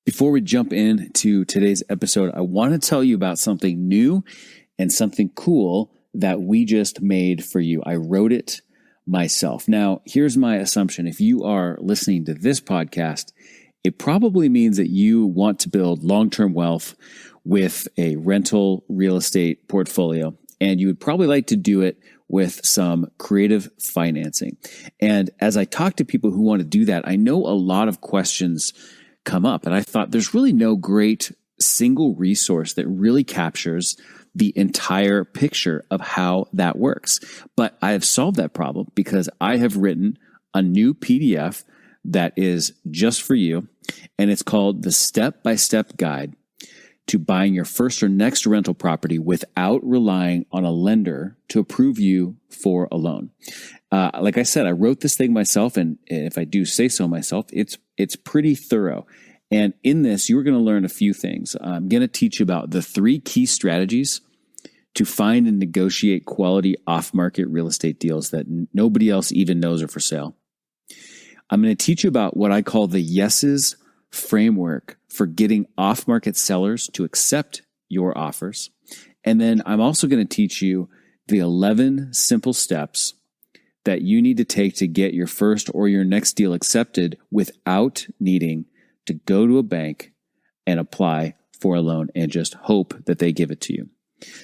Before we jump into today's episode, I want to tell you about something new and something cool that we just made for you. I wrote it myself. Now, here's my assumption. If you are listening to this podcast, it probably means that you want to build long-term wealth with a rental real estate portfolio, and you would probably like to do it with some creative financing. And as I talk to people who want to do that, I know a lot of questions come up, and I thought there's really no great single resource that really captures the entire picture of how that works. But I have solved that problem because I have written a new PDF that is just for you, and it's called the Step-by-Step Guide to Buying Your First or Next Rental Property Without Relying on a Lender to Approve You for a Loan. Like I said, I wrote this thing myself, and if I do say so myself, it's pretty thorough. And in this, you're going to learn a few things. I'm going to teach you about the 3 key strategies to find and negotiate quality off-market real estate deals that nobody else even knows are for sale. I'm going to teach you about what I call the yeses framework for getting off-market sellers to accept your offers. And then I'm also going to teach you the 11 simple steps that you need to take to get your first or your next deal accepted without needing to go to a bank and apply for a loan and just hope that they give it to you.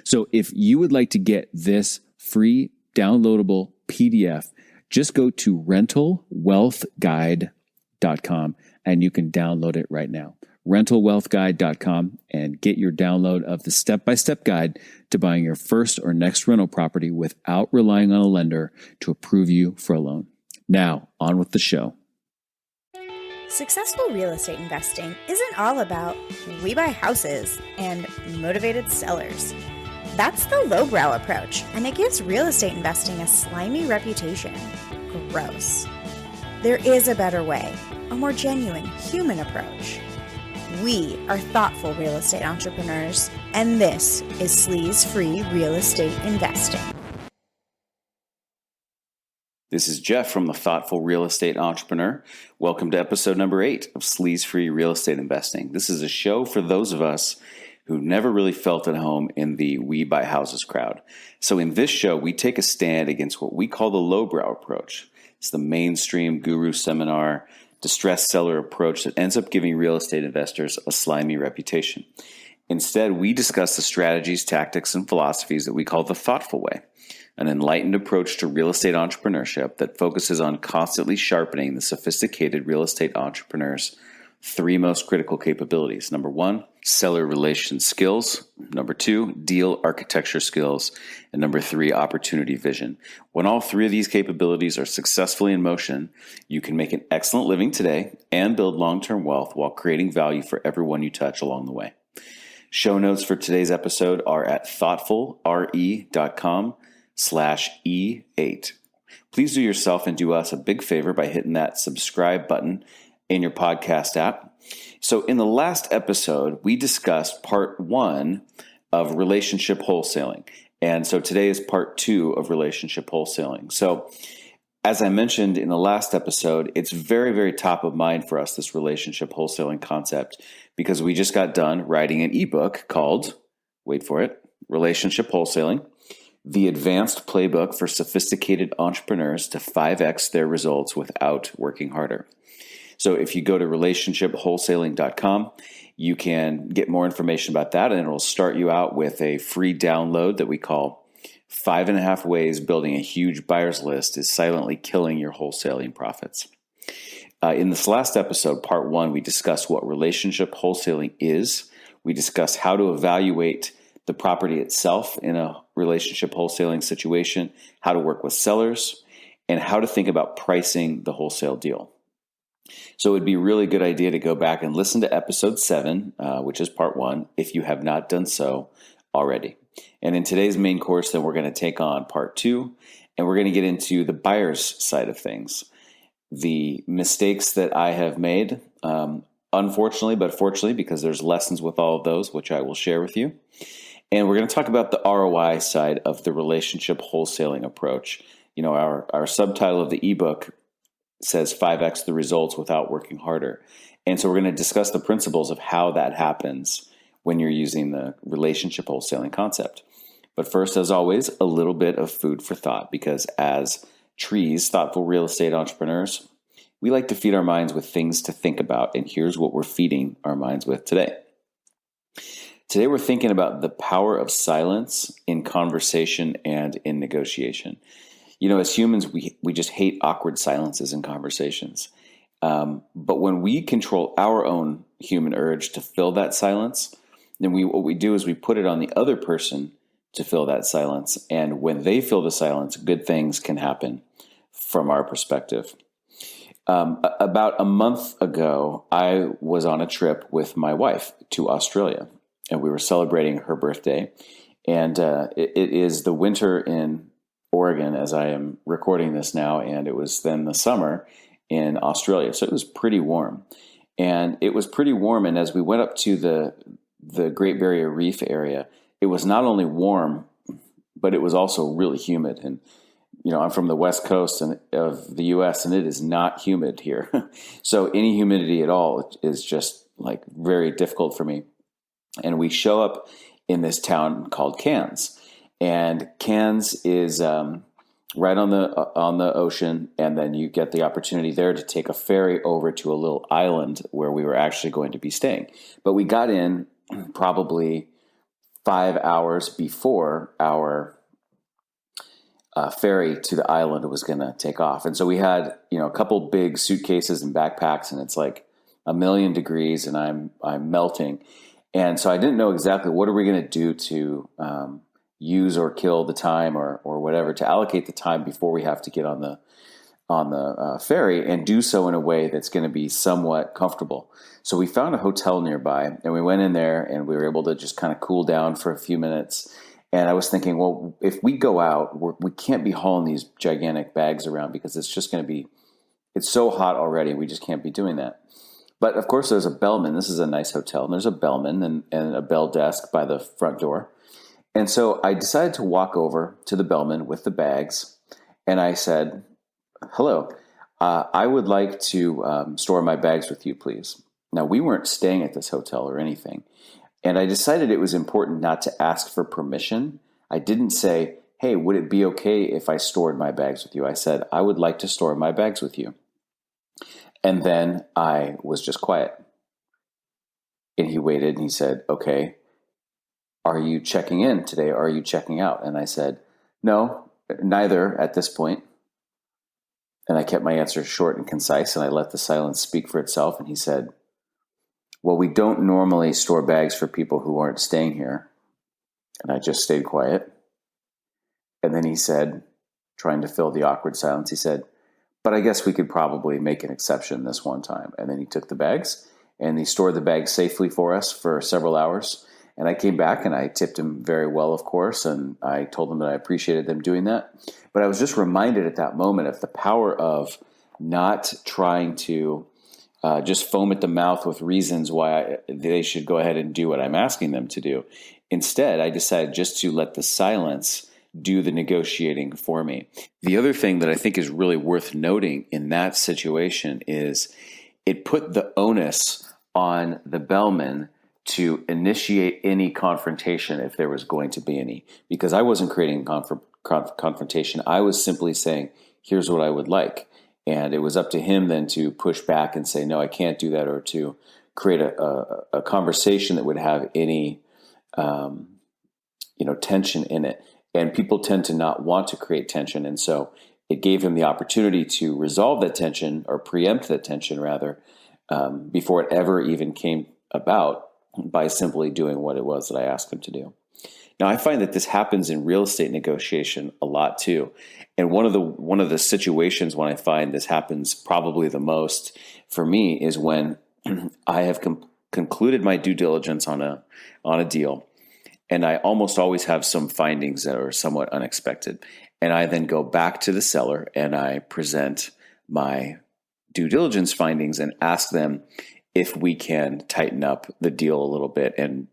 So if you would like to get this free downloadable PDF, just go to rentalwealthguide.com and you can download it right now. rentalwealthguide.com and get your download of the step-by-step guide to buying your first or next rental property without relying on a lender to approve you for a loan. Now, on with the show. Successful real estate investing isn't all about we buy houses and motivated sellers. That's the lowbrow approach, and it gives real estate investing a slimy reputation. Gross. There is a better way, a more genuine, human approach. We are thoughtful real estate entrepreneurs, and this is Sleaze-Free Real Estate Investing. This is Jeff from the Thoughtful Real Estate Entrepreneur. Welcome to episode number 8 of Sleaze-Free Real Estate Investing. This is a show for those of us who never really felt at home in the we buy houses crowd. So in this show, we take a stand against what we call the lowbrow approach. It's the mainstream guru seminar, distressed seller approach that ends up giving real estate investors a slimy reputation. Instead, we discuss the strategies, tactics, and philosophies that we call the thoughtful way, an enlightened approach to real estate entrepreneurship that focuses on constantly sharpening the sophisticated real estate entrepreneur's 3 most critical capabilities. Number 1, seller relation skills. Number 2, deal architecture skills. And number 3, opportunity vision. When all 3 of these capabilities are successfully in motion, you can make an excellent living today and build long-term wealth while creating value for everyone you touch along the way. Show notes for today's episode are at thoughtfulre.com/E8. Please do yourself and do us a big favor by hitting that subscribe button in your podcast app. So in the last episode, we discussed part 1 of relationship wholesaling. And so today is part 2 of relationship wholesaling. So as I mentioned in the last episode, it's very, very top of mind for us, this relationship wholesaling concept, because we just got done writing an ebook called, wait for it, Relationship Wholesaling, the advanced playbook for sophisticated entrepreneurs to 5x their results without working harder. So if you go to relationshipwholesaling.com, you can get more information about that, and it will start you out with a free download that we call 5.5 Ways Building a Huge Buyer's List is Silently Killing Your Wholesaling Profits. In this last episode, part 1, we discussed what relationship wholesaling is. We discussed how to evaluate the property itself in a relationship wholesaling situation, how to work with sellers, and how to think about pricing the wholesale deal. So it would be a really good idea to go back and listen to episode 7, which is part 1, if you have not done so already. And in today's main course, then we're going to take on part 2, and we're going to get into the buyer's side of things. The mistakes that I have made, unfortunately, but fortunately, because there's lessons with all of those, which I will share with you. And we're going to talk about the ROI side of the relationship wholesaling approach. You know, our subtitle of the ebook says 5x the results without working harder. And so we're going to discuss the principles of how that happens when you're using the relationship wholesaling concept. But first, as always, a little bit of food for thought, because as trees, thoughtful real estate entrepreneurs, we like to feed our minds with things to think about. And here's what we're feeding our minds with today. Today, we're thinking about the power of silence in conversation and in negotiation. You know, as humans, we just hate awkward silences in conversations. But when we control our own human urge to fill that silence, then what we do is we put it on the other person to fill that silence. And when they fill the silence, good things can happen from our perspective. About a month ago, I was on a trip with my wife to Australia, and we were celebrating her birthday. And it is the winter in Oregon as I am recording this now, and it was then the summer in Australia. So it was pretty warm. And it was pretty warm, and as we went up to the Great Barrier Reef area, it was not only warm, but it was also really humid. And, you know, I'm from the West Coast of the U.S., and it is not humid here. So any humidity at all is just like very difficult for me. And we show up in this town called Cairns. And Cairns is right on the ocean, and then you get the opportunity there to take a ferry over to a little island where we were actually going to be staying. But we got in probably 5 hours before our ferry to the island was going to take off. And so we had, you know, a couple big suitcases and backpacks, and it's like 1,000,000 degrees, and I'm melting. And so I didn't know exactly what are we going to do to use or kill the time or whatever to allocate the time before we have to get on the ferry and do so in a way that's going to be somewhat comfortable. So we found a hotel nearby, and we went in there, and we were able to just kind of cool down for a few minutes. And I was thinking, well, if we go out, we can't be hauling these gigantic bags around because it's just going to be, it's so hot already. We just can't be doing that. But of course, there's a bellman. This is a nice hotel, and there's a bellman and a bell desk by the front door. And so I decided to walk over to the bellman with the bags, and I said, hello, I would like to store my bags with you, please. Now, we weren't staying at this hotel or anything, and I decided it was important not to ask for permission. I didn't say, hey, would it be okay if I stored my bags with you? I said, I would like to store my bags with you. And then I was just quiet. And he waited, and he said, okay, are you checking in today? Or are you checking out? And I said, no, neither at this point. And I kept my answer short and concise, and I let the silence speak for itself. And he said, well, we don't normally store bags for people who aren't staying here. And I just stayed quiet. And then he said, trying to fill the awkward silence, he said, but I guess we could probably make an exception this one time. And then he took the bags, and he stored the bags safely for us for several hours. And I came back, and I tipped him very well, of course, and I told him that I appreciated them doing that. But I was just reminded at that moment of the power of not trying to just foam at the mouth with reasons why they should go ahead and do what I'm asking them to do. Instead, I decided just to let the silence do the negotiating for me. The other thing that I think is really worth noting in that situation is it put the onus on the bellman to initiate any confrontation if there was going to be any, because I wasn't creating confrontation. I was simply saying, here's what I would like. And it was up to him then to push back and say, no, I can't do that, or to create a conversation that would have any tension in it. And people tend to not want to create tension. And so it gave him the opportunity to resolve that tension, or preempt that tension rather, before it ever even came about, by simply doing what it was that I asked him to do. Now, I find that this happens in real estate negotiation a lot too. And one of the situations when I find this happens probably the most for me is when I have concluded my due diligence on a deal. And I almost always have some findings that are somewhat unexpected. And I then go back to the seller and I present my due diligence findings and ask them if we can tighten up the deal a little bit and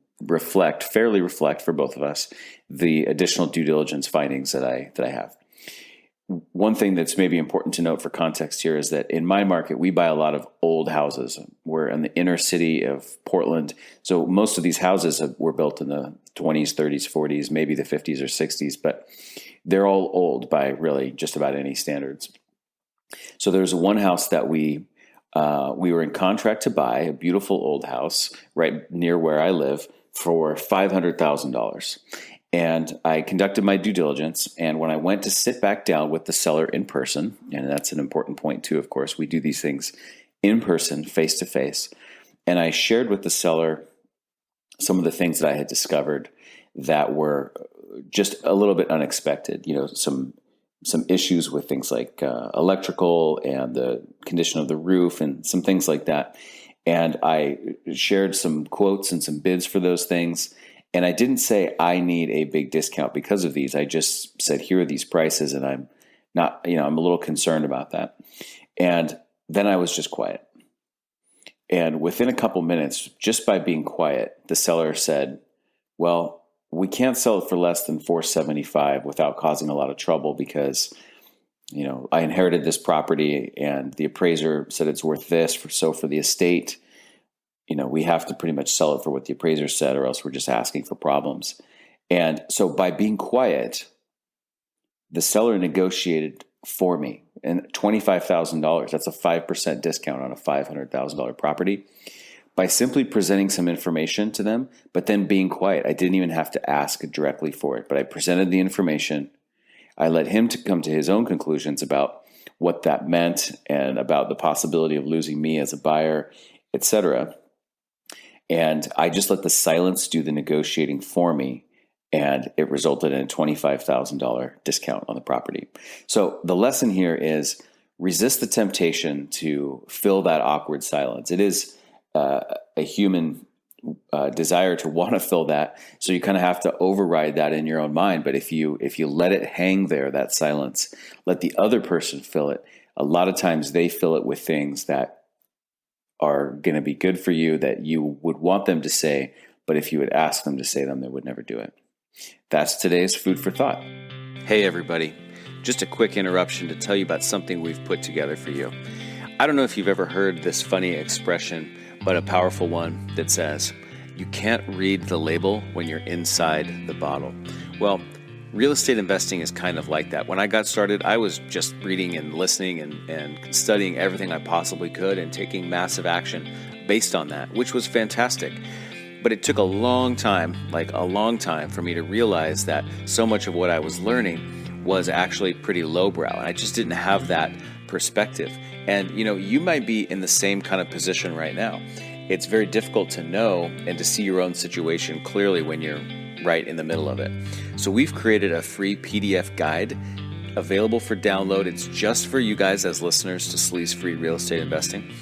fairly reflect for both of us the additional due diligence findings that I have. one thing that's maybe important to note for context here is that in my market, we buy a lot of old houses. We're in the inner city of Portland. So most of these houses were built in the 20s, 30s, 40s, maybe the 50s or 60s, but they're all old by really just about any standards. So there's one house that we were in contract to buy, a beautiful old house right near where I live, for $500,000. And I conducted my due diligence. And when I went to sit back down with the seller in person, and that's an important point too, of course, we do these things in person, face to face. And I shared with the seller some of the things that I had discovered that were just a little bit unexpected. Some issues with things like electrical and the condition of the roof and some things like that. And I shared some quotes and some bids for those things. And I didn't say I need a big discount because of these. I just said, here are these prices, and I'm a little concerned about that. And then I was just quiet. And within a couple minutes, just by being quiet, the seller said, well, we can't sell it for less than $475 without causing a lot of trouble because, I inherited this property and the appraiser said it's worth this. So for the estate, we have to pretty much sell it for what the appraiser said, or else we're just asking for problems. And so by being quiet, the seller negotiated for me, and $25,000, that's a 5% discount on a $500,000 property, by simply presenting some information to them, but then being quiet. I didn't even have to ask directly for it, but I presented the information. I let him to come to his own conclusions about what that meant and about the possibility of losing me as a buyer, etc. And I just let the silence do the negotiating for me, and it resulted in a $25,000 discount on the property. So the lesson here is resist the temptation to fill that awkward silence. It is a human desire to want to fill that, so you kind of have to override that in your own mind. But if you let it hang there, that silence, let the other person fill it. A lot of times they fill it with things that are going to be good for you, that you would want them to say, but if you would ask them to say them, they would never do it. That's today's food for thought. Hey everybody, just a quick interruption to tell you about something we've put together for you. I don't know if you've ever heard this funny expression, but a powerful one that says, you can't read the label when you're inside the bottle. Well, real estate investing is kind of like that. When I got started, I was just reading and listening and studying everything I possibly could and taking massive action based on that, which was fantastic. But it took a long time for me to realize that so much of what I was learning was actually pretty lowbrow. And I just didn't have that perspective. And, you might be in the same kind of position right now. It's very difficult to know and to see your own situation clearly when you're right in the middle of it. So we've created a free PDF guide available for download. It's just for you guys as listeners to Sleaze Free Real Estate Investing,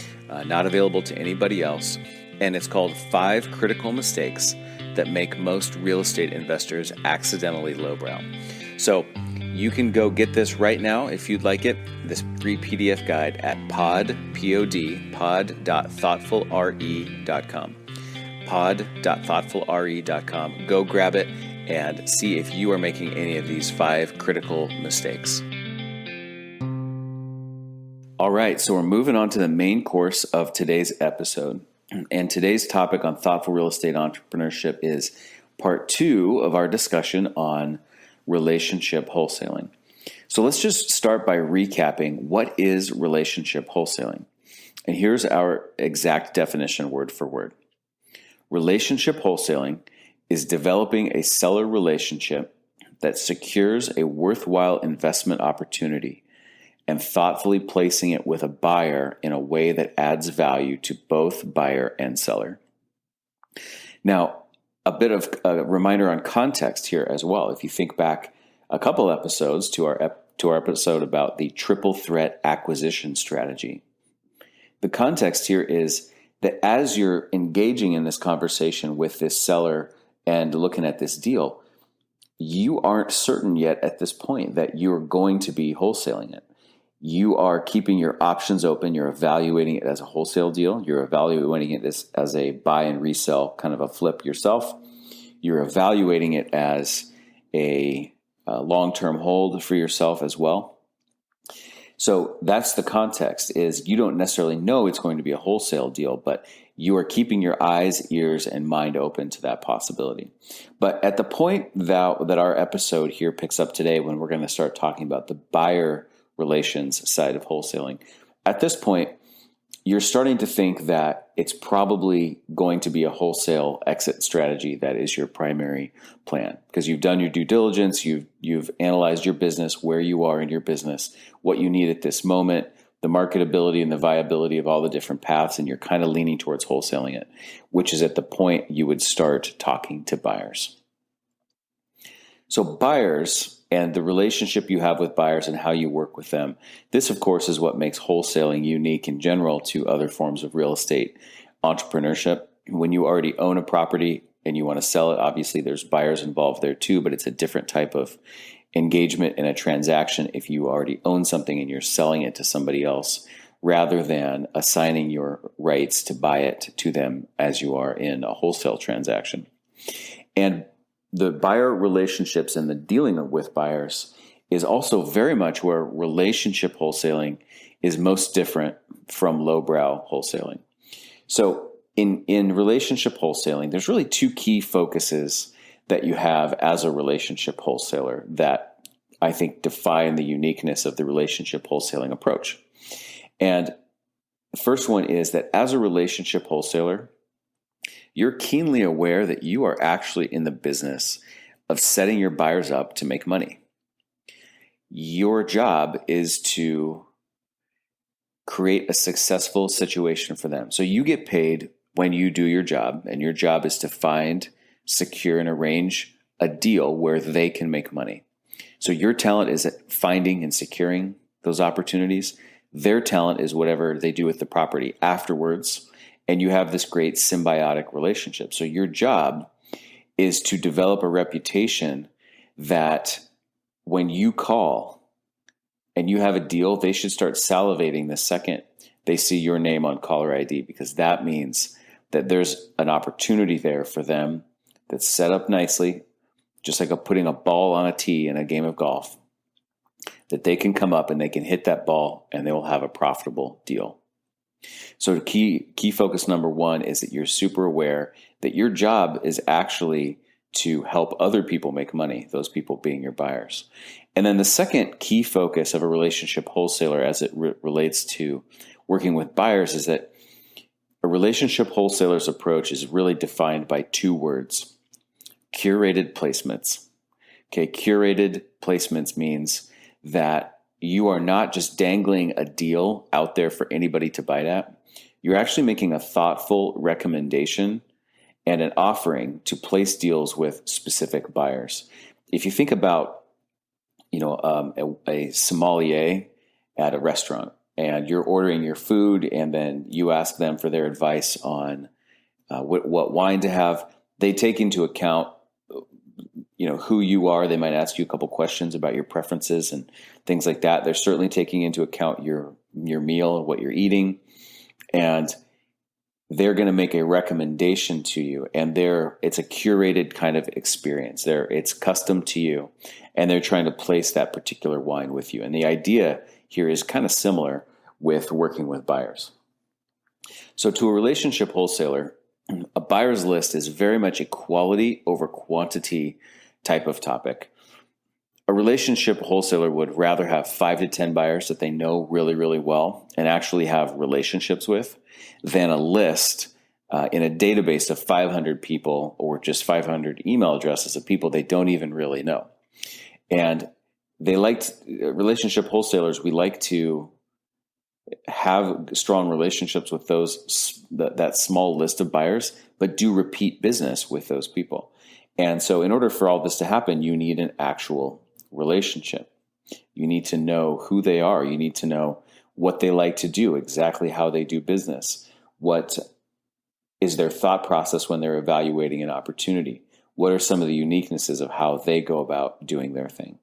not available to anybody else. And it's called 5 Critical Mistakes That Make Most Real Estate Investors Accidentally Lowbrow. So you can go get this right now if you'd like it, this free PDF guide at pod.thoughtfulre.com. pod.thoughtfulre.com. Go grab it and see if you are making any of these 5 critical mistakes. All right, so we're moving on to the main course of today's episode. And today's topic on thoughtful real estate entrepreneurship is part 2 of our discussion on relationship wholesaling. So let's just start by recapping what is relationship wholesaling. And here's our exact definition word for word. Relationship wholesaling is developing a seller relationship that secures a worthwhile investment opportunity and thoughtfully placing it with a buyer in a way that adds value to both buyer and seller. Now, a bit of a reminder on context here as well. If you think back a couple episodes to our episode about the triple threat acquisition strategy, the context here is that as you're engaging in this conversation with this seller and looking at this deal, you aren't certain yet at this point that you're going to be wholesaling it. You are keeping your options open. You're evaluating it as a wholesale deal. You're evaluating it as a buy and resell, kind of a flip yourself. You're evaluating it as a long-term hold for yourself as well. So that's the context, is you don't necessarily know it's going to be a wholesale deal, but you are keeping your eyes, ears, and mind open to that possibility. But at the point that our episode here picks up today, when we're going to start talking about the buyer relations side of wholesaling, at this point, you're starting to think that it's probably going to be a wholesale exit strategy that is your primary plan, because you've done your due diligence, you've analyzed your business, where you are in your business, what you need at this moment, the marketability and the viability of all the different paths, and you're kind of leaning towards wholesaling it, which is at the point you would start talking to buyers. So buyers and the relationship you have with buyers and how you work with them, this, of course, is what makes wholesaling unique in general to other forms of real estate entrepreneurship. When you already own a property and you want to sell it, obviously there's buyers involved there too, but it's a different type of engagement in a transaction if you already own something and you're selling it to somebody else, rather than assigning your rights to buy it to them as you are in a wholesale transaction. And the buyer relationships and the dealing with buyers is also very much where relationship wholesaling is most different from lowbrow wholesaling. So in relationship wholesaling, there's really two key focuses that you have as a relationship wholesaler that I think define the uniqueness of the relationship wholesaling approach. And the first one is that as a relationship wholesaler, you're keenly aware that you are actually in the business of setting your buyers up to make money. Your job is to create a successful situation for them. So you get paid when you do your job, and your job is to find, secure, and arrange a deal where they can make money. So your talent is at finding and securing those opportunities. Their talent is whatever they do with the property afterwards. And you have this great symbiotic relationship. So your job is to develop a reputation that when you call and you have a deal, they should start salivating the second they see your name on caller ID, because that means that there's an opportunity there for them that's set up nicely, just like putting a ball on a tee in a game of golf, that they can come up and they can hit that ball and they will have a profitable deal. So the key focus number one is that you're super aware that your job is actually to help other people make money, those people being your buyers. And then the second key focus of a relationship wholesaler as it relates to working with buyers is that a relationship wholesaler's approach is really defined by two words: curated placements. Okay, curated placements means that you are not just dangling a deal out there for anybody to bite at. You're actually making a thoughtful recommendation and an offering to place deals with specific buyers. If you think about, a sommelier at a restaurant, and you're ordering your food, and then you ask them for their advice on what wine to have, they take into account who you are. They might ask you a couple questions about your preferences and things like that. They're certainly taking into account your meal and what you're eating, and they're going to make a recommendation to you. And it's a curated kind of experience. It's custom to you, and they're trying to place that particular wine with you. And the idea here is kind of similar with working with buyers. So to a relationship wholesaler, a buyer's list is very much a quality over quantity type of topic. A relationship wholesaler would rather have 5 to 10 buyers that they know really, really well and actually have relationships with than a list in a database of 500 people or just 500 email addresses of people they don't even really know. And relationship wholesalers, we like to have strong relationships with that small list of buyers, but do repeat business with those people. And so in order for all this to happen, you need an actual relationship. You need to know who they are. You need to know what they like to do, exactly how they do business. What is their thought process when they're evaluating an opportunity? What are some of the uniquenesses of how they go about doing their thing?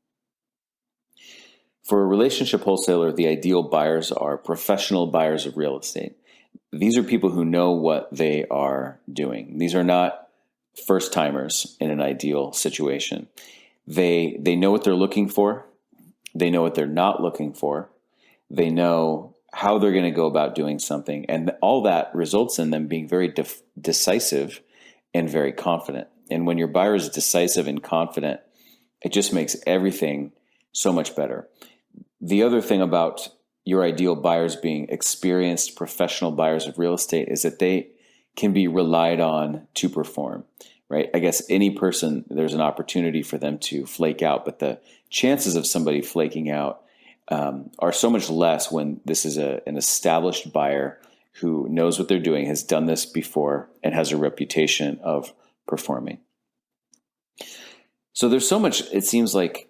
For a relationship wholesaler, the ideal buyers are professional buyers of real estate. These are people who know what they are doing. These are not first-timers in an ideal situation. They know what they're looking for. They know what they're not looking for. They know how they're going to go about doing something. And all that results in them being very decisive and very confident. And when your buyer is decisive and confident, it just makes everything so much better. The other thing about your ideal buyers being experienced professional buyers of real estate is that they can be relied on to perform, right? I guess any person, there's an opportunity for them to flake out, but the chances of somebody flaking out are so much less when this is an established buyer who knows what they're doing, has done this before, and has a reputation of performing. So there's so much, it seems like,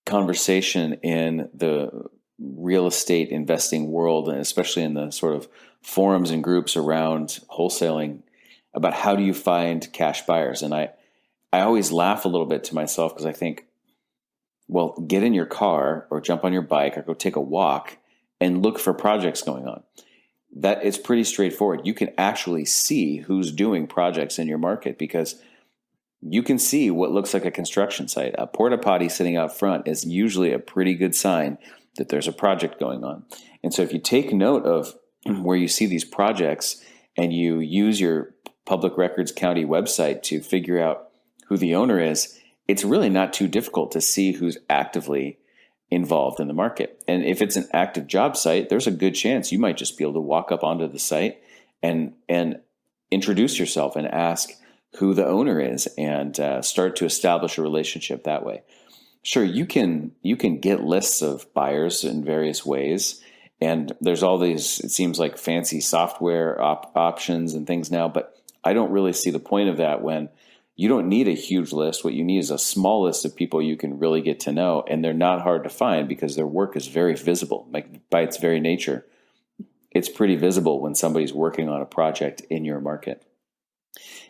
conversation in the real estate investing world, and especially in the sort of forums and groups around wholesaling, about how do you find cash buyers. And I always laugh a little bit to myself because I think, well, get in your car or jump on your bike or go take a walk and look for projects going on. That it's pretty straightforward. You can actually see who's doing projects in your market because you can see what looks like a construction site. A porta potty sitting out front is usually a pretty good sign that there's a project going on. And so if you take note of where you see these projects and you use your Public Records County website to figure out who the owner is, it's really not too difficult to see who's actively involved in the market. And if it's an active job site, there's a good chance you might just be able to walk up onto the site and introduce yourself and ask who the owner is and start to establish a relationship that way. Sure, you can get lists of buyers in various ways, and there's all these, it seems like, fancy software options and things now, but I don't really see the point of that when you don't need a huge list. What you need is a small list of people you can really get to know, and they're not hard to find because their work is very visible. Like, by its very nature, it's pretty visible when somebody's working on a project in your market.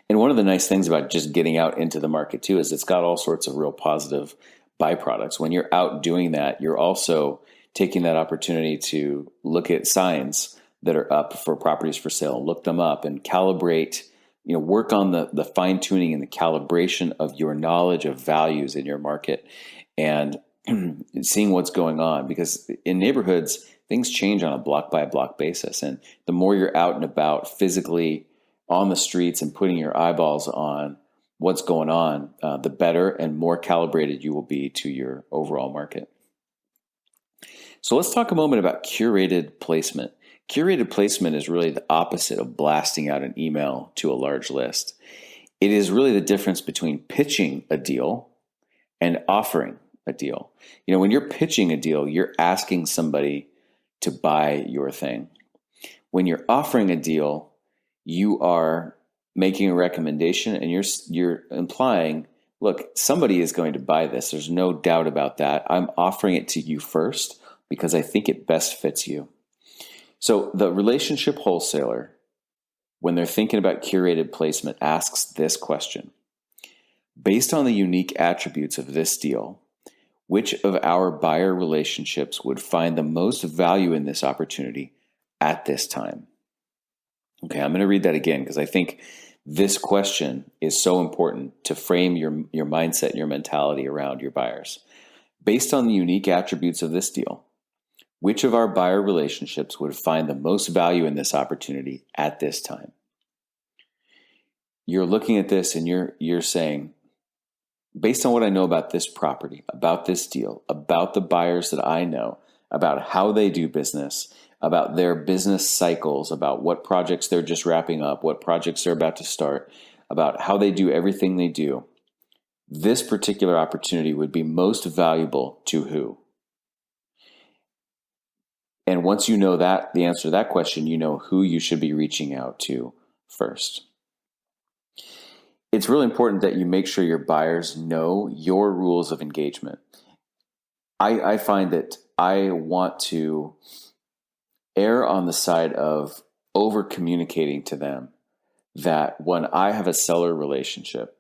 And one of the nice things about just getting out into the market too is it's got all sorts of real positive byproducts. When you're out doing that, you're also taking that opportunity to look at signs that are up for properties for sale, look them up and calibrate, work on the fine tuning and the calibration of your knowledge of values in your market and seeing what's going on. Because in neighborhoods, things change on a block by block basis. And the more you're out and about physically on the streets and putting your eyeballs on what's going on, the better and more calibrated you will be to your overall market. So let's talk a moment about curated placement. Curated placement is really the opposite of blasting out an email to a large list. It is really the difference between pitching a deal and offering a deal. When you're pitching a deal, you're asking somebody to buy your thing. When you're offering a deal, you are making a recommendation and you're implying, look, somebody is going to buy this. There's no doubt about that. I'm offering it to you first because I think it best fits you. So the relationship wholesaler, when they're thinking about curated placement, asks this question: based on the unique attributes of this deal, which of our buyer relationships would find the most value in this opportunity at this time? Okay, I'm going to read that again because I think this question is so important to frame your mindset and your mentality around your buyers. Based on the unique attributes of this deal, which of our buyer relationships would find the most value in this opportunity at this time? You're looking at this and you're saying, based on what I know about this property, about this deal, about the buyers that I know, about how they do business, about their business cycles, about what projects they're just wrapping up, what projects they're about to start, about how they do everything they do, this particular opportunity would be most valuable to who? And once you know that, the answer to that question, you know who you should be reaching out to first. It's really important that you make sure your buyers know your rules of engagement. I find that I want to err on the side of over communicating to them that when I have a seller relationship,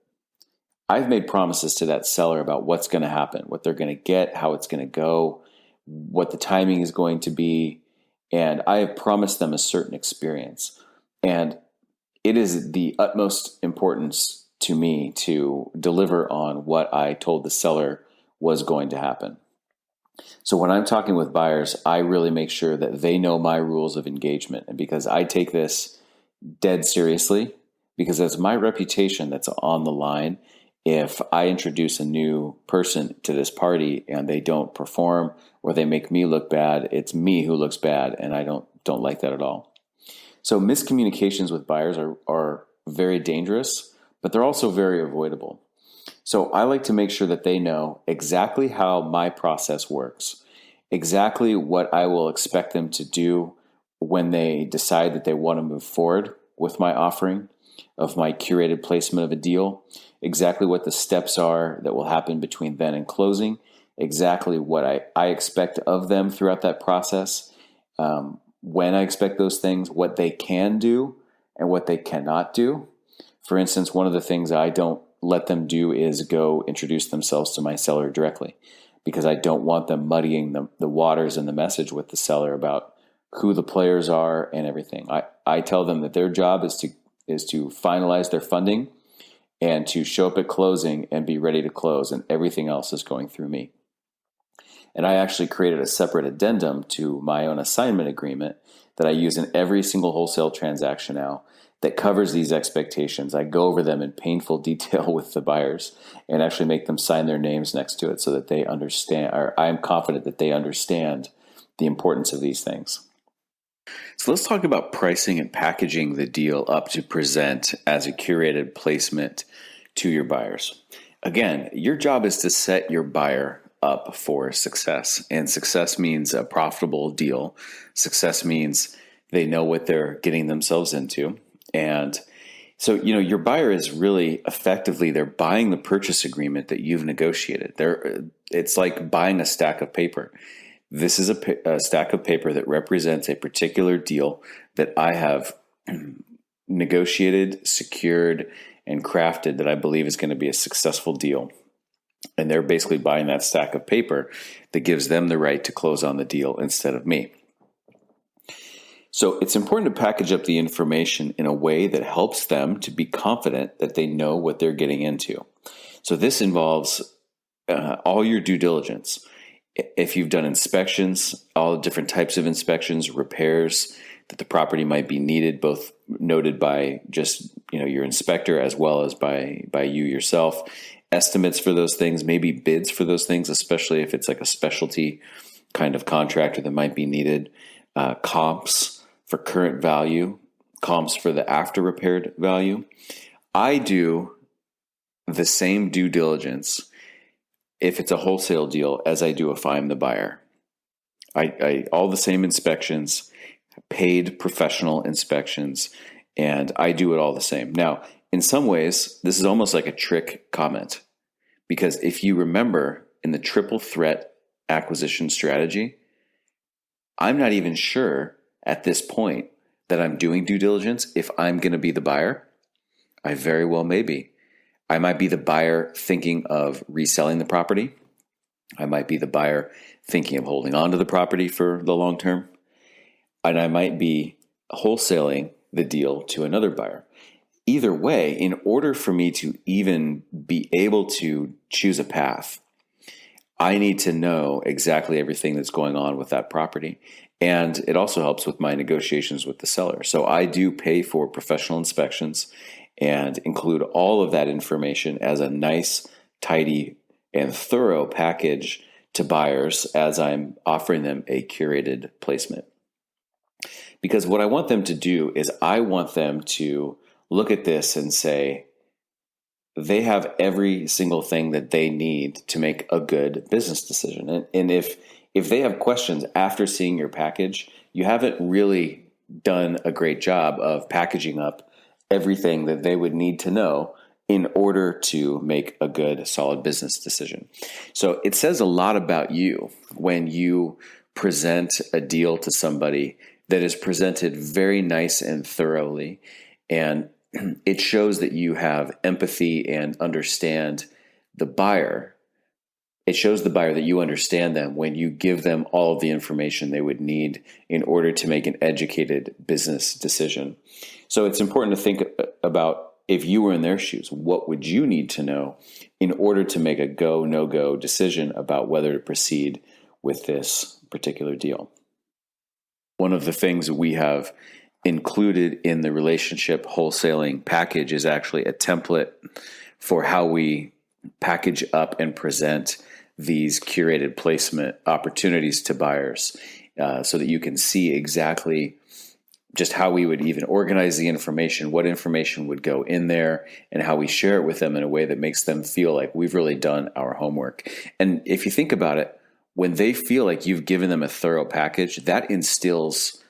I've made promises to that seller about what's going to happen, what they're going to get, how it's going to go, what the timing is going to be. And I have promised them a certain experience. And it is the utmost importance to me to deliver on what I told the seller was going to happen. So when I'm talking with buyers, I really make sure that they know my rules of engagement. And because I take this dead seriously, because it's my reputation that's on the line. If I introduce a new person to this party and they don't perform or they make me look bad, it's me who looks bad, and I don't like that at all. So miscommunications with buyers are very dangerous, but they're also very avoidable. So I like to make sure that they know exactly how my process works, exactly what I will expect them to do when they decide that they want to move forward with my offering of my curated placement of a deal, exactly what the steps are that will happen between then and closing, exactly what I expect of them throughout that process, when I expect those things, what they can do and what they cannot do. For instance, one of the things I don't let them do is go introduce themselves to my seller directly, because I don't want them muddying the waters and the message with the seller about who the players are and everything. I tell them that their job is to finalize their funding and to show up at closing and be ready to close, and everything else is going through me. And I actually created a separate addendum to my own assignment agreement that I use in every single wholesale transaction now that covers these expectations. I go over them in painful detail with the buyers and actually make them sign their names next to it so that they understand, or I am confident that they understand the importance of these things. So let's talk about pricing and packaging the deal up to present as a curated placement to your buyers. Again, your job is to set your buyer up for success. And success means a profitable deal. Success means they know what they're getting themselves into. And so, your buyer is really effectively, they're buying the purchase agreement that you've negotiated. It's like buying a stack of paper. This is a stack of paper that represents a particular deal that I have negotiated, secured, and crafted that I believe is going to be a successful deal. And they're basically buying that stack of paper that gives them the right to close on the deal instead of me. So it's important to package up the information in a way that helps them to be confident that they know what they're getting into. So this involves all your due diligence. If you've done inspections, all different types of inspections, repairs that the property might be needed, both noted by just your inspector as well as by you yourself, estimates for those things, maybe bids for those things, especially if it's like a specialty kind of contractor that might be needed, comps for current value, comps for the after repaired value. I do the same due diligence if it's a wholesale deal as I do if I'm the buyer. I all the same inspections, paid professional inspections, and I do it all the same. Now, in some ways, this is almost like a trick comment, because if you remember in the triple threat acquisition strategy, I'm not even sure at this point that I'm doing due diligence if I'm going to be the buyer. I very well may be. I might be the buyer thinking of reselling the property. I might be the buyer thinking of holding on to the property for the long term. And I might be wholesaling the deal to another buyer. Either way, in order for me to even be able to choose a path, I need to know exactly everything that's going on with that property. And it also helps with my negotiations with the seller. So I do pay for professional inspections and include all of that information as a nice, tidy, and thorough package to buyers as I'm offering them a curated placement. Because what I want them to do is I want them to look at this and say, they have every single thing that they need to make a good business decision. And if they have questions after seeing your package, you haven't really done a great job of packaging up everything that they would need to know in order to make a good, solid business decision. So it says a lot about you when you present a deal to somebody that is presented very nice and thoroughly, and it shows that you have empathy and understand the buyer. It shows the buyer that you understand them when you give them all of the information they would need in order to make an educated business decision. So it's important to think about, if you were in their shoes, what would you need to know in order to make a go, no-go decision about whether to proceed with this particular deal. One of the things we have included in the relationship wholesaling package is actually a template for how we package up and present these curated placement opportunities to buyers, so that you can see exactly just how we would even organize the information, what information would go in there, and how we share it with them in a way that makes them feel like we've really done our homework. And if you think about it, when they feel like you've given them a thorough package, that instills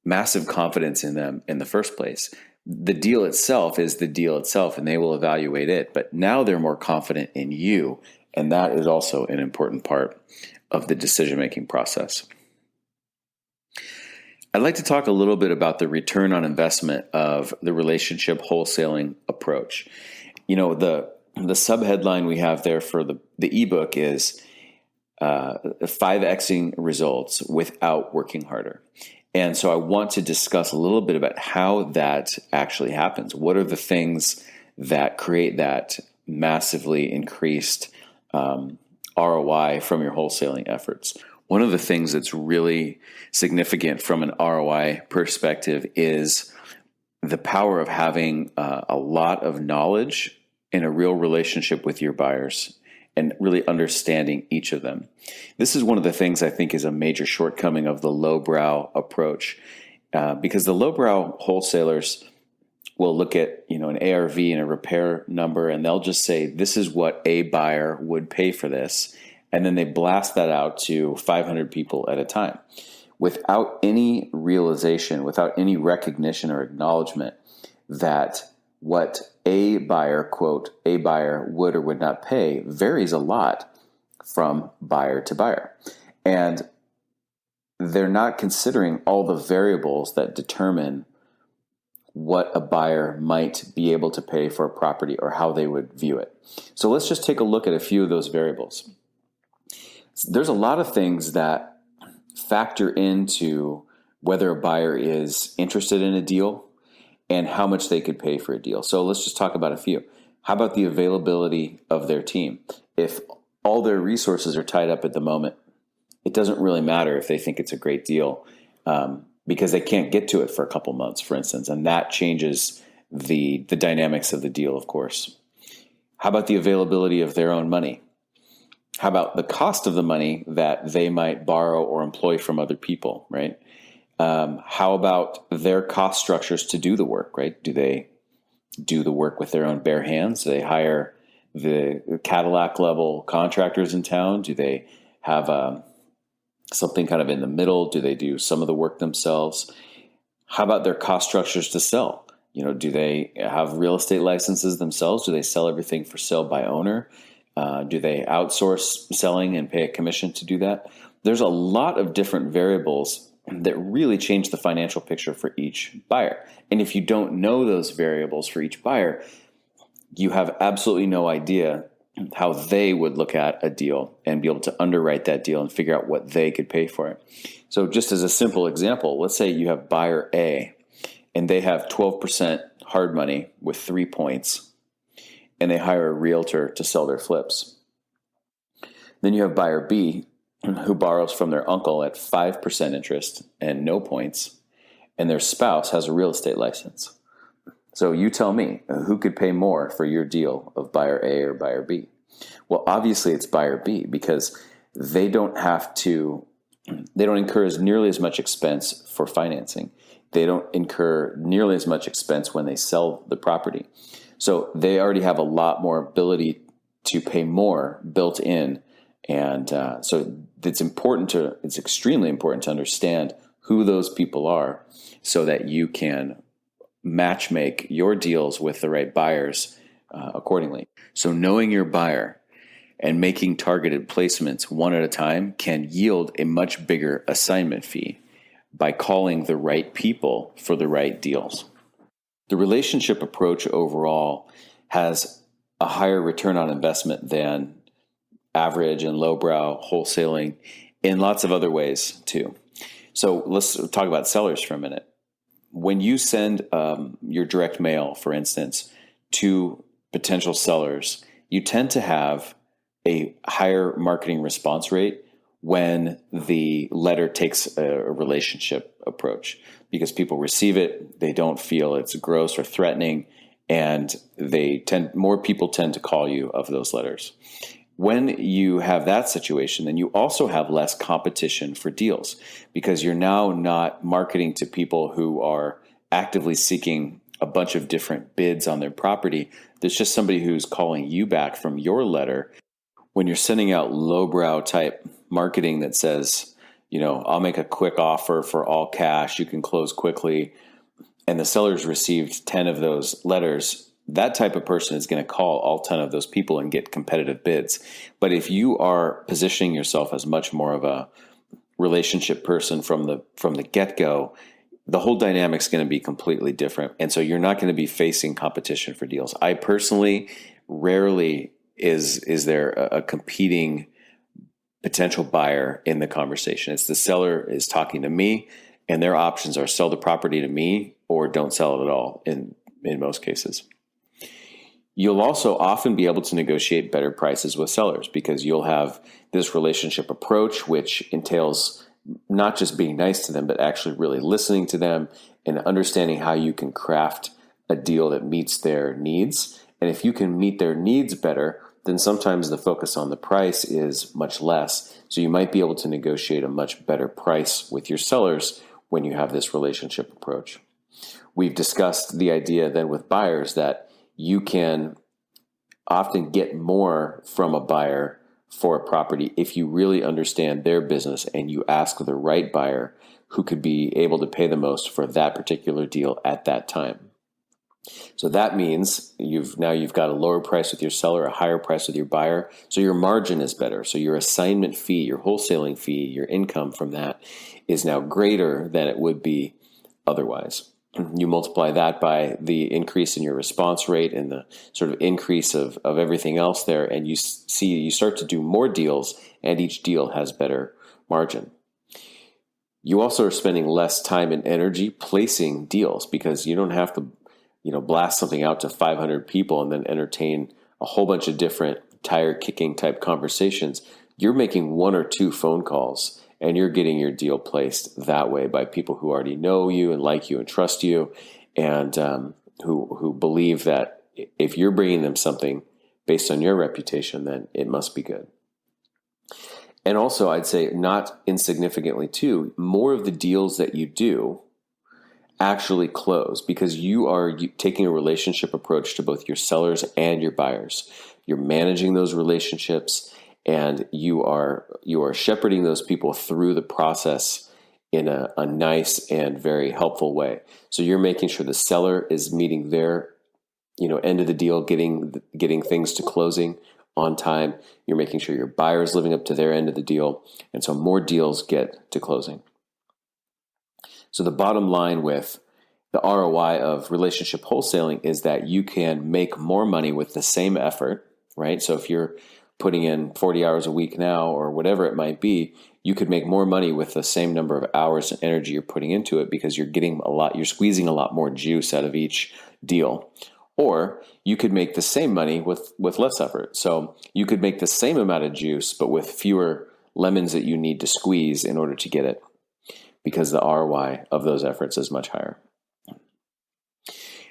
massive confidence in them in the first place. The deal itself is the deal itself, and they will evaluate it. But now they're more confident in you, and that is also an important part of the decision-making process. I'd like to talk a little bit about the return on investment of the relationship wholesaling approach. The subheadline we have there for the ebook is 5Xing results without working harder. And so I want to discuss a little bit about how that actually happens. What are the things that create that massively increased ROI from your wholesaling efforts? One of the things that's really significant from an ROI perspective is the power of having a lot of knowledge and a real relationship with your buyers and really understanding each of them. This is one of the things I think is a major shortcoming of the lowbrow approach, because the lowbrow wholesalers will look at an ARV and a repair number, and they'll just say, this is what a buyer would pay for this. And then they blast that out to 500 people at a time without any realization, without any recognition or acknowledgement that what a buyer, quote, a buyer would or would not pay varies a lot from buyer to buyer. And they're not considering all the variables that determine what a buyer might be able to pay for a property or how they would view it. So let's just take a look at a few of those variables. There's a lot of things that factor into whether a buyer is interested in a deal and how much they could pay for a deal. So let's just talk about a few. How about the availability of their team? If all their resources are tied up at the moment, it doesn't really matter if they think it's a great deal, because they can't get to it for a couple months, for instance, and that changes the dynamics of the deal, of course. How about the availability of their own money? How about the cost of the money that they might borrow or employ from other people, right? How about their cost structures to do the work, right? Do they do the work with their own bare hands? Do they hire the Cadillac level contractors in town? Do they have something kind of in the middle? Do they do some of the work themselves? How about their cost structures to sell? Do they have real estate licenses themselves? Do they sell everything for sale by owner? Do they outsource selling and pay a commission to do that? There's a lot of different variables that really change the financial picture for each buyer. And if you don't know those variables for each buyer, you have absolutely no idea how they would look at a deal and be able to underwrite that deal and figure out what they could pay for it. So just as a simple example, let's say you have buyer A and they have 12% hard money with 3 points, and they hire a realtor to sell their flips. Then you have buyer B, who borrows from their uncle at 5% interest and no points, and their spouse has a real estate license. So you tell me, who could pay more for your deal of buyer A or buyer B? Well, obviously it's buyer B, because they don't incur nearly as much expense for financing. They don't incur nearly as much expense when they sell the property. So they already have a lot more ability to pay more built in. And so it's extremely important to understand who those people are so that you can match make your deals with the right buyers accordingly. So knowing your buyer and making targeted placements one at a time can yield a much bigger assignment fee by calling the right people for the right deals. The relationship approach overall has a higher return on investment than average and lowbrow wholesaling in lots of other ways too. So let's talk about sellers for a minute. When you send your direct mail, for instance, to potential sellers, you tend to have a higher marketing response rate when the letter takes a relationship approach, because people receive it, they don't feel it's gross or threatening, and more people tend to call you of those letters. When you have that situation, then you also have less competition for deals, because you're now not marketing to people who are actively seeking a bunch of different bids on their property. There's just somebody who's calling you back from your letter. When you're sending out lowbrow type marketing that says, I'll make a quick offer for all cash, you can close quickly, and the seller's received 10 of those letters, that type of person is going to call all 10 of those people and get competitive bids. But if you are positioning yourself as much more of a relationship person from the get-go, the whole dynamic's going to be completely different. And so you're not going to be facing competition for deals. I personally, rarely is there a competing potential buyer in the conversation. It's the seller is talking to me, and their options are sell the property to me or don't sell it at all in most cases. You'll also often be able to negotiate better prices with sellers, because you'll have this relationship approach, which entails not just being nice to them, but actually really listening to them and understanding how you can craft a deal that meets their needs. And if you can meet their needs better, then sometimes the focus on the price is much less. So you might be able to negotiate a much better price with your sellers when you have this relationship approach. We've discussed the idea then with buyers that you can often get more from a buyer for a property if you really understand their business and you ask the right buyer who could be able to pay the most for that particular deal at that time. So that means you've got a lower price with your seller, a higher price with your buyer. So your margin is better. So your assignment fee, your wholesaling fee, your income from that is now greater than it would be otherwise. You multiply that by the increase in your response rate and the sort of increase of everything else there, and you start to do more deals, and each deal has better margin. You also are spending less time and energy placing deals, because you don't have to blast something out to 500 people and then entertain a whole bunch of different tire kicking type conversations. You're making one or two phone calls, and you're getting your deal placed that way by people who already know you and like you and trust you, and who believe that if you're bringing them something based on your reputation, then it must be good. And also, I'd say, not insignificantly too, more of the deals that you do actually close, because you are taking a relationship approach to both your sellers and your buyers. You're managing those relationships, and you are shepherding those people through the process in a nice and very helpful way. So you're making sure the seller is meeting their end of the deal, getting things to closing on time. You're making sure your buyer is living up to their end of the deal, and so more deals get to closing. So the bottom line with the ROI of relationship wholesaling is that you can make more money with the same effort, right? So if you're putting in 40 hours a week now, or whatever it might be, you could make more money with the same number of hours and energy you're putting into it, because you're squeezing a lot more juice out of each deal. Or you could make the same money with less effort. So you could make the same amount of juice, but with fewer lemons that you need to squeeze in order to get it, because the ROI of those efforts is much higher.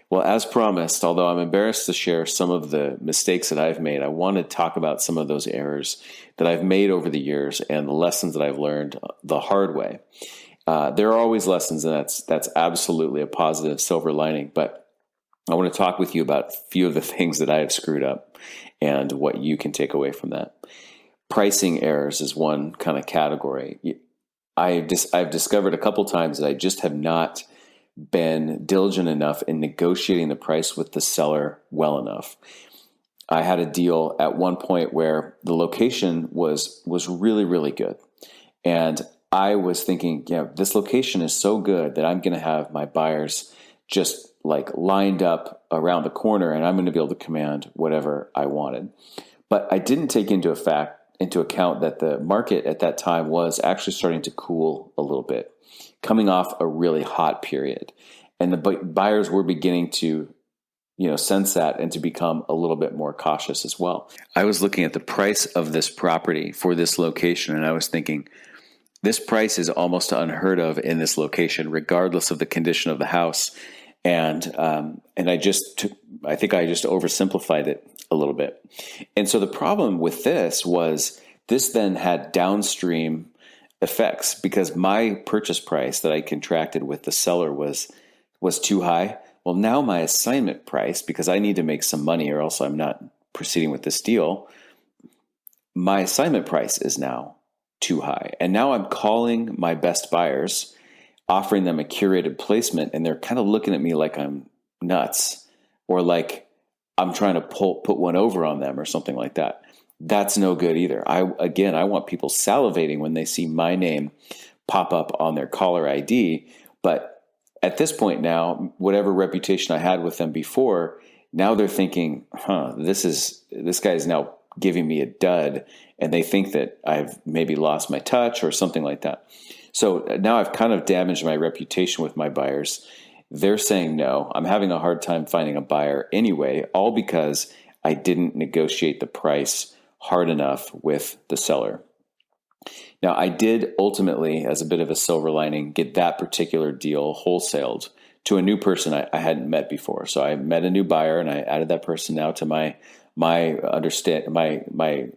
Well, as promised, although I'm embarrassed to share some of the mistakes that I've made, I want to talk about some of those errors that I've made over the years and the lessons that I've learned the hard way. There are always lessons, and that's absolutely a positive silver lining, but I want to talk with you about a few of the things that I have screwed up and what you can take away from that. Pricing errors is one kind of category. I've discovered a couple times that I just have not been diligent enough in negotiating the price with the seller well enough. I had a deal at one point where the location was really, really good. And I was thinking, this location is so good that I'm going to have my buyers just like lined up around the corner, and I'm going to be able to command whatever I wanted. But I didn't take into account that the market at that time was actually starting to cool a little bit, coming off a really hot period. And the buyers were beginning to sense that and to become a little bit more cautious as well. I was looking at the price of this property for this location, and I was thinking, this price is almost unheard of in this location, regardless of the condition of the house. And I think I just oversimplified it a little bit. And so the problem with this was this then had downstream effects because my purchase price that I contracted with the seller was too high. Well, now my assignment price, because I need to make some money or else I'm not proceeding with this deal, my assignment price is now too high. And now I'm calling my best buyers, offering them a curated placement, and they're kind of looking at me like I'm nuts or like I'm trying to put one over on them or something like that. That's no good either. I want people salivating when they see my name pop up on their caller ID. But at this point now, whatever reputation I had with them before, now they're thinking, this guy is now giving me a dud, and they think that I've maybe lost my touch or something like that. So now I've kind of damaged my reputation with my buyers. They're saying no. I'm having a hard time finding a buyer anyway, all because I didn't negotiate the price hard enough with the seller. Now, I did ultimately, as a bit of a silver lining, get that particular deal wholesaled to a new person I hadn't met before. So I met a new buyer, and I added that person now to my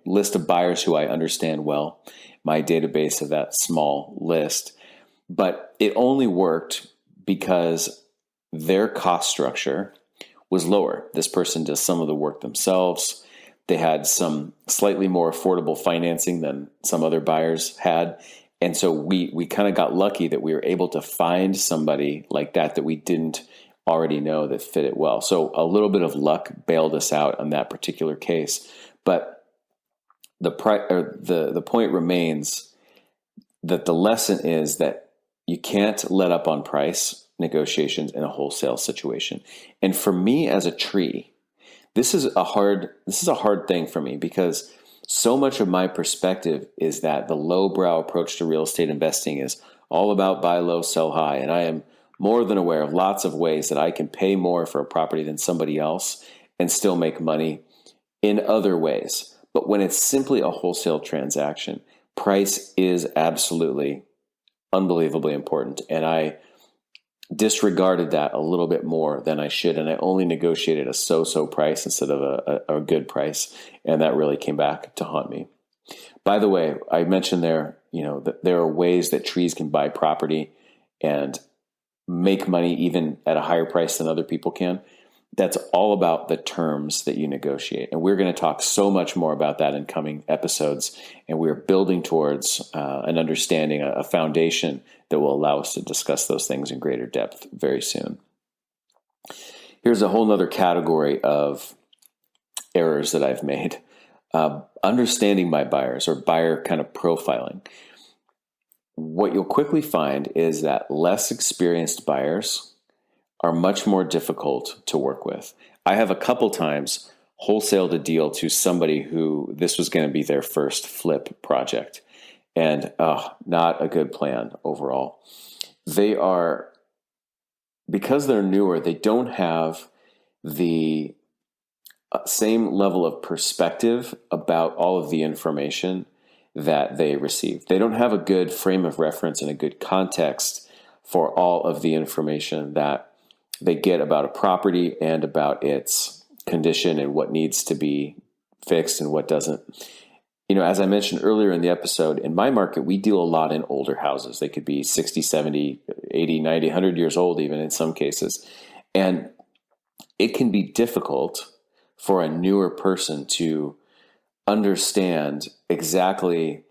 list of buyers who I understand well, my database of that small list. But it only worked because their cost structure was lower. This person does some of the work themselves. They had some slightly more affordable financing than some other buyers had. And so we kind of got lucky that we were able to find somebody like that we didn't already know that fit it well. So a little bit of luck bailed us out on that particular case. But the point remains that the lesson is that you can't let up on price negotiations in a wholesale situation. And for me as a tree, this is a hard thing for me because so much of my perspective is that the lowbrow approach to real estate investing is all about buy low, sell high. And I am more than aware of lots of ways that I can pay more for a property than somebody else and still make money in other ways. But when it's simply a wholesale transaction, price is absolutely unbelievably important. And I disregarded that a little bit more than I should. And I only negotiated a so-so price instead of a good price. And that really came back to haunt me. By the way, I mentioned there, that there are ways that trees can buy property and make money even at a higher price than other people can. That's all about the terms that you negotiate. And we're going to talk so much more about that in coming episodes. And we're building towards an understanding, a foundation that will allow us to discuss those things in greater depth very soon. Here's a whole nother category of errors that I've made. Understanding my buyers, or buyer kind of profiling. What you'll quickly find is that less experienced buyers are much more difficult to work with. I have a couple times wholesaled a deal to somebody who this was going to be their first flip project. And not a good plan overall. Because they're newer, they don't have the same level of perspective about all of the information that they receive. They don't have a good frame of reference and a good context for all of the information that they get about a property and about its condition and what needs to be fixed and what doesn't. As I mentioned earlier in the episode, in my market, we deal a lot in older houses. They could be 60, 70, 80, 90, 100 years old even in some cases. And it can be difficult for a newer person to understand exactly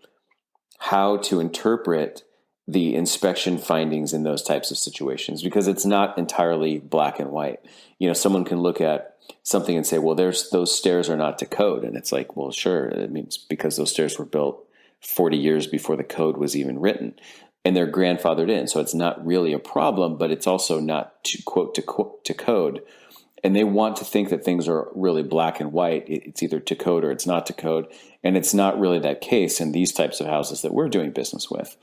how to interpret the inspection findings in those types of situations because it's not entirely black and white. Someone can look at something and say, well, those stairs are not to code. And it's like, well, sure. It means because those stairs were built 40 years before the code was even written and they're grandfathered in. So it's not really a problem, but it's also not to quote to code. And they want to think that things are really black and white. It's either to code or it's not to code. And it's not really that case in these types of houses that we're doing business with.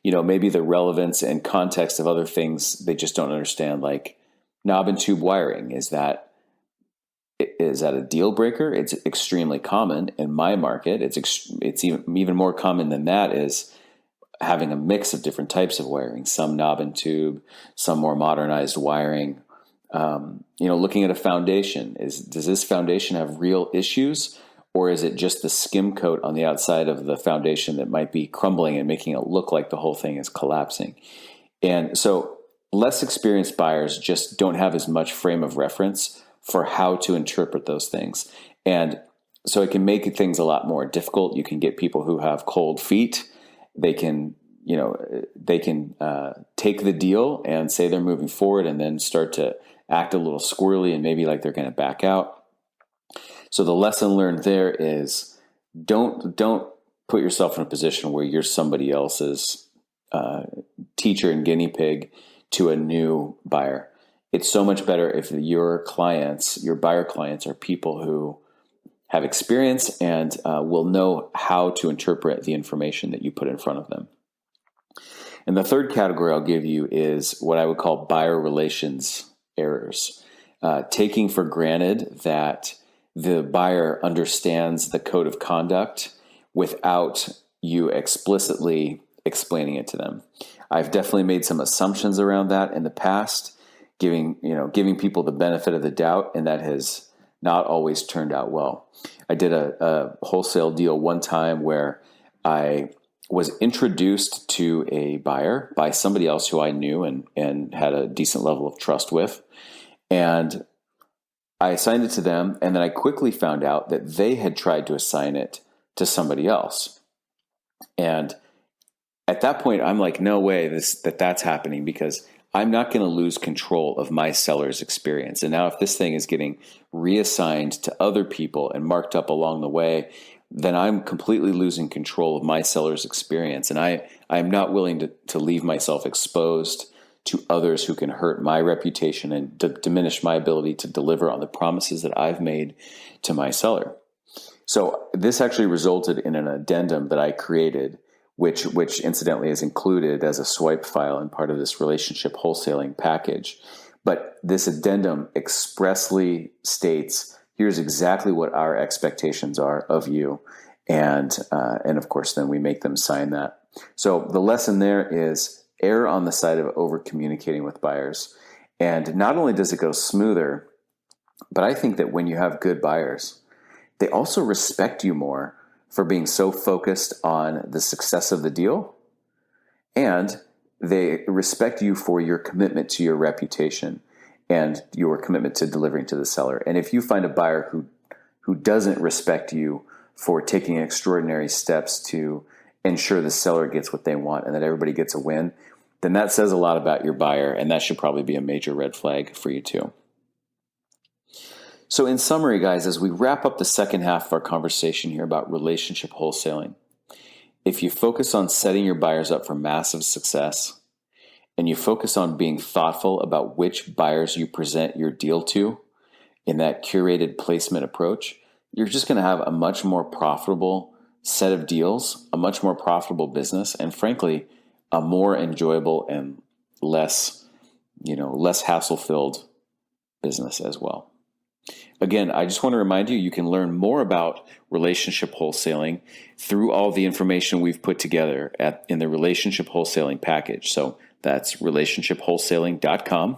Maybe the relevance and context of other things they just don't understand, like knob and tube wiring. Is that a deal breaker? It's extremely common in my market. It's even more common than that is having a mix of different types of wiring, some knob and tube, some more modernized wiring. Looking at a foundation, does this foundation have real issues, or is it just the skim coat on the outside of the foundation that might be crumbling and making it look like the whole thing is collapsing? And so less experienced buyers just don't have as much frame of reference for how to interpret those things. And so it can make things a lot more difficult. You can get people who have cold feet. They can take the deal and say they're moving forward and then start to act a little squirrely and maybe like they're going to back out. So the lesson learned there is don't put yourself in a position where you're somebody else's teacher and guinea pig to a new buyer. It's so much better if your buyer clients, are people who have experience and will know how to interpret the information that you put in front of them. And the third category I'll give you is what I would call buyer relations errors. Taking for granted that the buyer understands the code of conduct without you explicitly explaining it to them. I've definitely made some assumptions around that in the past, giving people the benefit of the doubt, and that has not always turned out well. I did a wholesale deal one time where I was introduced to a buyer by somebody else who I knew and had a decent level of trust with. And I assigned it to them, and then I quickly found out that they had tried to assign it to somebody else. And at that point, I'm like, no way that's happening, because I'm not going to lose control of my seller's experience. And now if this thing is getting reassigned to other people and marked up along the way, then I'm completely losing control of my seller's experience. And I'm not willing to leave myself exposed to others who can hurt my reputation and diminish my ability to deliver on the promises that I've made to my seller. So this actually resulted in an addendum that I created, which incidentally is included as a swipe file and part of this relationship wholesaling package. But this addendum expressly states, here's exactly what our expectations are of you. And of course, then we make them sign that. So the lesson there is err on the side of over communicating with buyers. And not only does it go smoother, but I think that when you have good buyers, they also respect you more for being so focused on the success of the deal. And they respect you for your commitment to your reputation and your commitment to delivering to the seller. And if you find a buyer who doesn't respect you for taking extraordinary steps to ensure the seller gets what they want and that everybody gets a win, then that says a lot about your buyer, and that should probably be a major red flag for you too. So in summary, guys, as we wrap up the second half of our conversation here about relationship wholesaling, if you focus on setting your buyers up for massive success, and you focus on being thoughtful about which buyers you present your deal to in that curated placement approach, you're just going to have a much more profitable set of deals, a much more profitable business, and frankly, a more enjoyable and less hassle-filled business as well. Again, I just want to remind you can learn more about relationship wholesaling through all the information we've put together in the relationship wholesaling package. So that's relationshipwholesaling.com.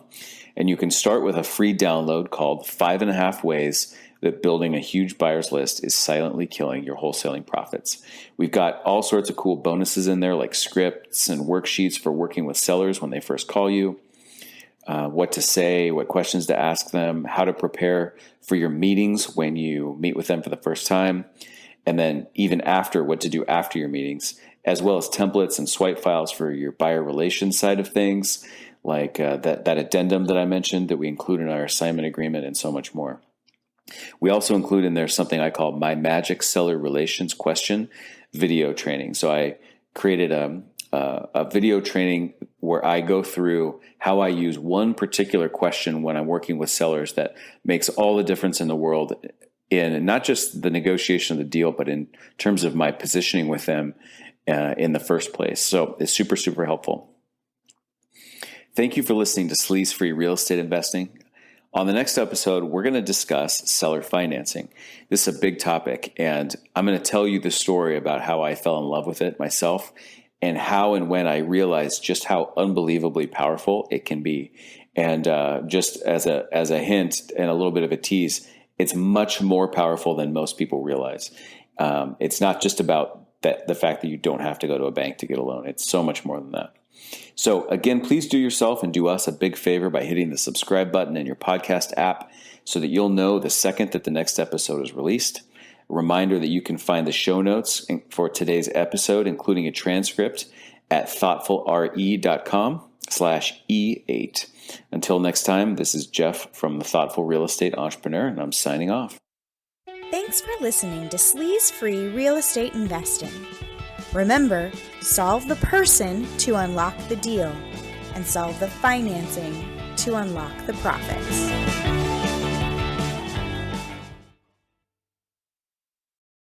And you can start with a free download called 5.5 Ways That Building a Huge Buyers List is Silently Killing Your Wholesaling Profits. We've got all sorts of cool bonuses in there, like scripts and worksheets for working with sellers when they first call you, what to say, what questions to ask them, how to prepare for your meetings when you meet with them for the first time, and then even after, what to do after your meetings, as well as templates and swipe files for your buyer relations side of things, like that addendum that I mentioned that we include in our assignment agreement, and so much more. We also include in there something I call my magic seller relations question video training. So I created a video training where I go through how I use one particular question when I'm working with sellers that makes all the difference in the world in not just the negotiation of the deal, but in terms of my positioning with them in the first place. So it's super, super helpful. Thank you for listening to Sleaze Free Real Estate Investing. On the next episode, we're going to discuss seller financing. This is a big topic, and I'm going to tell you the story about how I fell in love with it myself and how and when I realized just how unbelievably powerful it can be. And just as a hint and a little bit of a tease, it's much more powerful than most people realize. It's not just about the fact that you don't have to go to a bank to get a loan. It's so much more than that. So again, please do yourself and do us a big favor by hitting the subscribe button in your podcast app so that you'll know the second that the next episode is released. A reminder that you can find the show notes for today's episode, including a transcript, at thoughtfulre.com/E8. Until next time, this is Jeff from The Thoughtful Real Estate Entrepreneur, and I'm signing off. Thanks for listening to Sleaze Free Real Estate Investing. Remember, solve the person to unlock the deal, and solve the financing to unlock the profits.